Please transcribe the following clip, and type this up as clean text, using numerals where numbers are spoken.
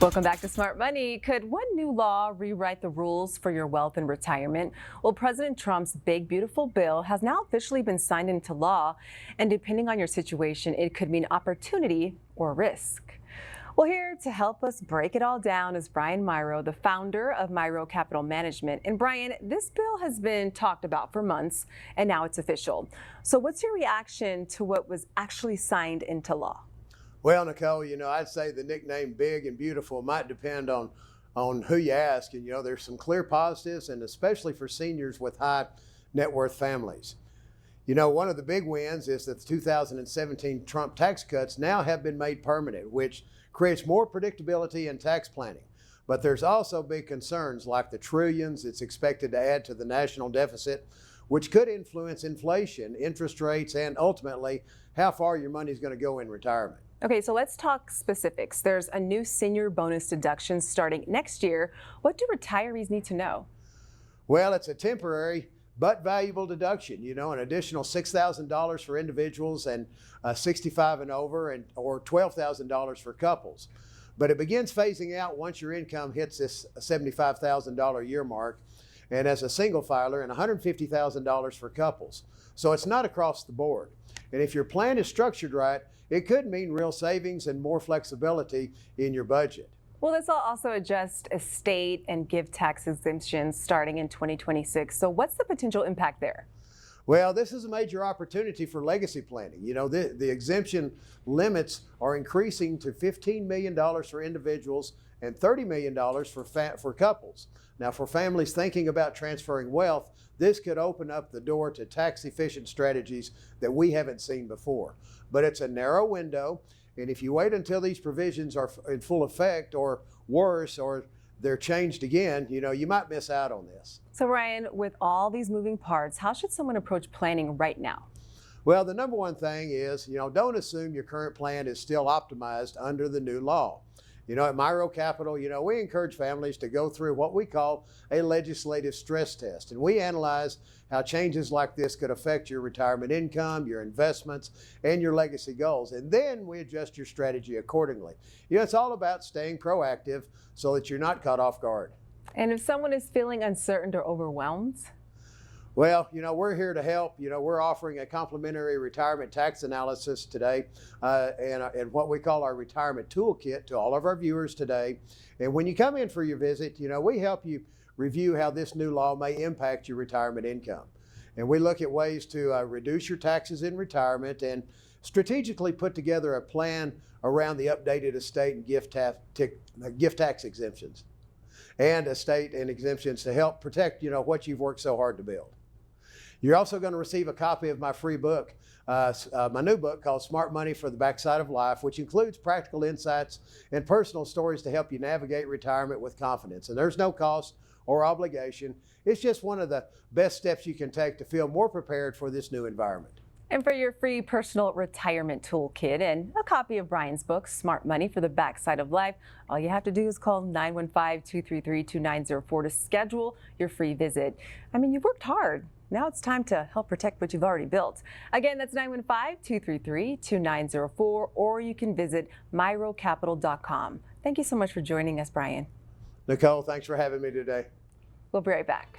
Welcome back to Smart Money. Could one new law rewrite the rules for your wealth in retirement? Well, President Trump's big, beautiful bill has now officially been signed into law. And depending on your situation, it could mean opportunity or risk. Well, here to help us break it all down is Brian Mirau, the founder of Mirau Capital Management. And Brian, this bill has been talked about for months, and now it's official. So what's your reaction to what was actually signed into law? Well, Nichole, I'd say the nickname big and beautiful might depend on who you ask. And, there's some clear positives, and especially for seniors with high net worth families. One of the big wins is that the 2017 Trump tax cuts now have been made permanent, which creates more predictability in tax planning. But there's also big concerns like the trillions it's expected to add to the national deficit, which could influence inflation, interest rates, and ultimately how far your money is going to go in retirement. Okay, so let's talk specifics. There's a new senior bonus deduction starting next year. What do retirees need to know? Well, it's a temporary but valuable deduction, an additional $6,000 for individuals and 65 and over, or $12,000 for couples. But it begins phasing out once your income hits this $75,000 a year mark, and as a single filer, and $150,000 for couples. So it's not across the board. And if your plan is structured right, it could mean real savings and more flexibility in your budget. Well, this will also adjust estate and gift tax exemptions starting in 2026. So what's the potential impact there? Well, this is a major opportunity for legacy planning. The exemption limits are increasing to $15 million for individuals and $30 million for couples. Now, for families thinking about transferring wealth, this could open up the door to tax-efficient strategies that we haven't seen before. But it's a narrow window, and if you wait until these provisions are in full effect, or worse, or they're changed again, you might miss out on this. So Ryan, with all these moving parts, how should someone approach planning right now? Well, the number one thing is, don't assume your current plan is still optimized under the new law. At Mirau Capital, we encourage families to go through what we call a legislative stress test. And we analyze how changes like this could affect your retirement income, your investments, and your legacy goals. And then we adjust your strategy accordingly. It's all about staying proactive so that you're not caught off guard. And if someone is feeling uncertain or overwhelmed? Well, we're here to help. We're offering a complimentary retirement tax analysis today and what we call our retirement toolkit to all of our viewers today. And when you come in for your visit, we help you review how this new law may impact your retirement income. And we look at ways to reduce your taxes in retirement and strategically put together a plan around the updated estate and gift tax exemptions and estate and exemptions to help protect, what you've worked so hard to build. You're also going to receive a copy of my free book, my new book called Smart Money for the Backside of Life, which includes practical insights and personal stories to help you navigate retirement with confidence. And there's no cost or obligation. It's just one of the best steps you can take to feel more prepared for this new environment. And for your free personal retirement toolkit and a copy of Brian's book, Smart Money for the Backside of Life, all you have to do is call 915-233-2904 to schedule your free visit. You've worked hard. Now it's time to help protect what you've already built. Again, that's 915-233-2904, or you can visit miraucapital.com. Thank you so much for joining us, Brian. Nichole, thanks for having me today. We'll be right back.